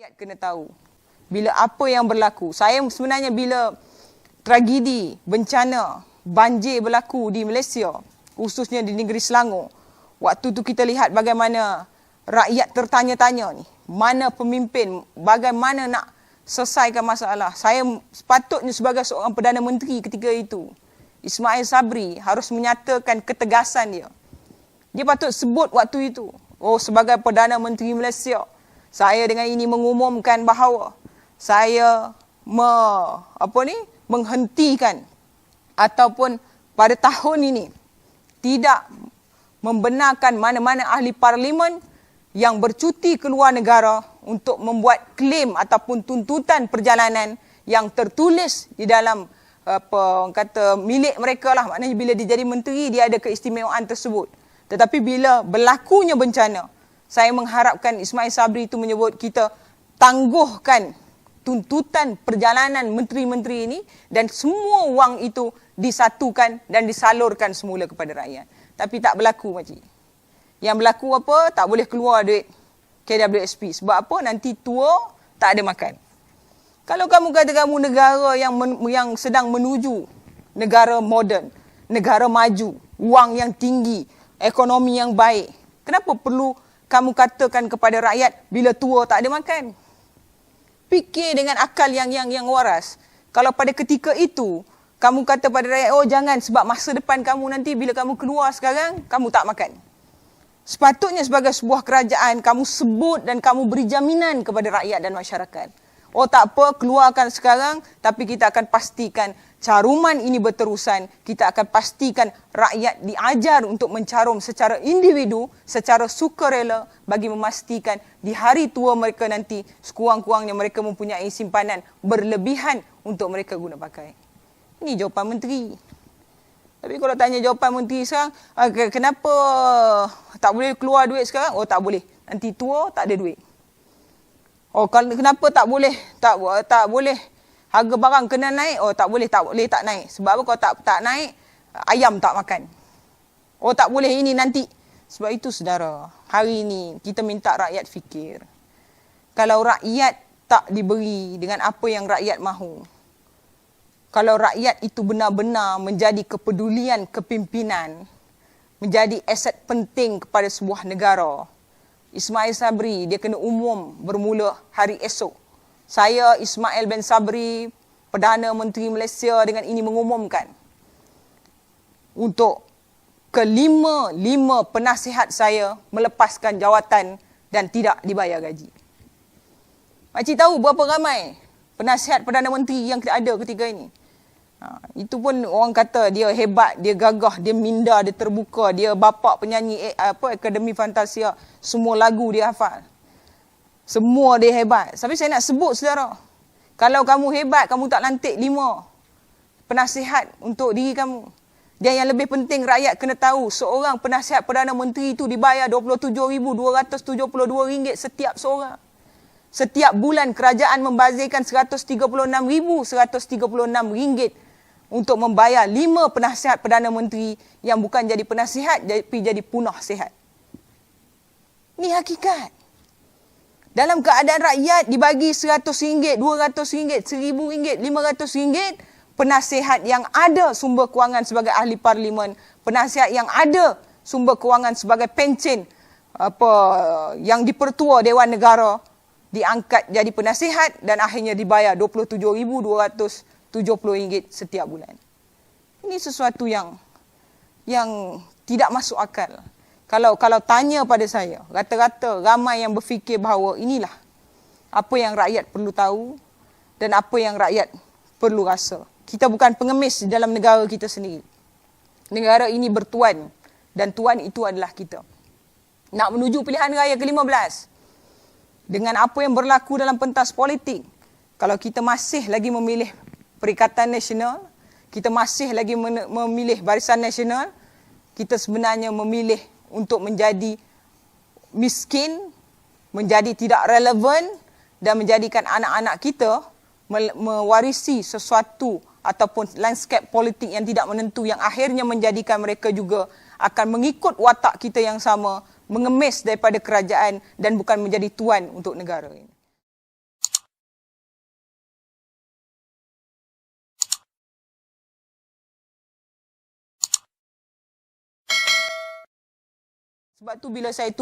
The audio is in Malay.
Rakyat kena tahu bila apa yang berlaku. Saya sebenarnya bila tragedi, bencana, banjir berlaku di Malaysia, khususnya di negeri Selangor, waktu tu kita lihat bagaimana rakyat tertanya-tanya ni, mana pemimpin, bagaimana nak selesaikan masalah. Saya sepatutnya sebagai seorang Perdana Menteri ketika itu, Ismail Sabri harus menyatakan ketegasan dia. Dia patut sebut waktu itu, sebagai Perdana Menteri Malaysia, saya dengan ini mengumumkan bahawa saya menghentikan ataupun pada tahun ini tidak membenarkan mana-mana ahli parlimen yang bercuti ke luar negara untuk membuat klaim ataupun tuntutan perjalanan yang tertulis di dalam milik mereka lah. Maknanya bila dia jadi menteri, dia ada keistimewaan tersebut. Tetapi bila berlakunya bencana, saya mengharapkan Ismail Sabri itu menyebut kita tangguhkan tuntutan perjalanan menteri-menteri ini dan semua wang itu disatukan dan disalurkan semula kepada rakyat. Tapi tak berlaku, makcik. Yang berlaku apa? Tak boleh keluar duit KWSP. Sebab apa? Nanti tua tak ada makan. Kalau kamu kata kamu negara yang sedang menuju negara moden, negara maju, wang yang tinggi, ekonomi yang baik, kenapa perlu kamu katakan kepada rakyat bila tua tak ada makan? Fikir dengan akal yang waras. Kalau pada ketika itu kamu kata pada rakyat, jangan sebab masa depan kamu nanti bila kamu keluar sekarang, kamu tak makan. Sepatutnya sebagai sebuah kerajaan, kamu sebut dan kamu beri jaminan kepada rakyat dan masyarakat. Tak apa, keluarkan sekarang, tapi kita akan pastikan caruman ini berterusan. Kita akan pastikan rakyat diajar untuk mencarum secara individu, secara sukarela bagi memastikan di hari tua mereka nanti, sekurang-kurangnya mereka mempunyai simpanan berlebihan untuk mereka guna pakai. Ini jawapan menteri. Tapi kalau tanya jawapan menteri sekarang, kenapa tak boleh keluar duit sekarang? Tak boleh. Nanti tua tak ada duit. Kenapa tak boleh? Tak boleh. Harga barang kena naik. Tak boleh tak naik. Sebab apa? Kalau tak naik, ayam tak makan. Tak boleh ini nanti. Sebab itu saudara, hari ini kita minta rakyat fikir. Kalau rakyat tak diberi dengan apa yang rakyat mahu, kalau rakyat itu benar-benar menjadi kepedulian kepimpinan, menjadi aset penting kepada sebuah negara, Ismail Sabri, dia kena umum bermula hari esok. Saya, Ismail bin Sabri, Perdana Menteri Malaysia, dengan ini mengumumkan untuk kelima penasihat saya melepaskan jawatan dan tidak dibayar gaji. Makcik tahu berapa ramai penasihat Perdana Menteri yang ada ketika ini? Itu pun orang kata dia hebat, dia gagah, dia minda, dia terbuka, dia bapa penyanyi Akademi Fantasia, semua lagu dia hafal. Semua dia hebat. Tapi saya nak sebut saudara, kalau kamu hebat, kamu tak lantik 5 penasihat untuk diri kamu. Dan yang lebih penting, rakyat kena tahu seorang penasihat Perdana Menteri itu dibayar RM27,272 setiap seorang. Setiap bulan kerajaan membazirkan RM136,136 untuk membayar 5 penasihat Perdana Menteri yang bukan jadi penasihat, tapi jadi punah sihat. Ini hakikat. Dalam keadaan rakyat dibagi RM100, RM200, RM1,000, RM500, penasihat yang ada sumber kewangan sebagai ahli parlimen, penasihat yang ada sumber kewangan sebagai pencen yang dipertua Dewan Negara, diangkat jadi penasihat dan akhirnya dibayar RM27,270 setiap bulan. Ini sesuatu yang tidak masuk akal. Kalau tanya pada saya, rata-rata ramai yang berfikir bahawa inilah apa yang rakyat perlu tahu dan apa yang rakyat perlu rasa. Kita bukan pengemis dalam negara kita sendiri. Negara ini bertuan dan tuan itu adalah kita. Nak menuju pilihan raya ke-15, dengan apa yang berlaku dalam pentas politik, kalau kita masih lagi memilih Perikatan Nasional, kita masih lagi memilih Barisan Nasional, kita sebenarnya memilih untuk menjadi miskin, menjadi tidak relevan dan menjadikan anak-anak kita mewarisi sesuatu ataupun landscape politik yang tidak menentu, yang akhirnya menjadikan mereka juga akan mengikut watak kita yang sama, mengemis daripada kerajaan dan bukan menjadi tuan untuk negara ini. Sebab tu bila saya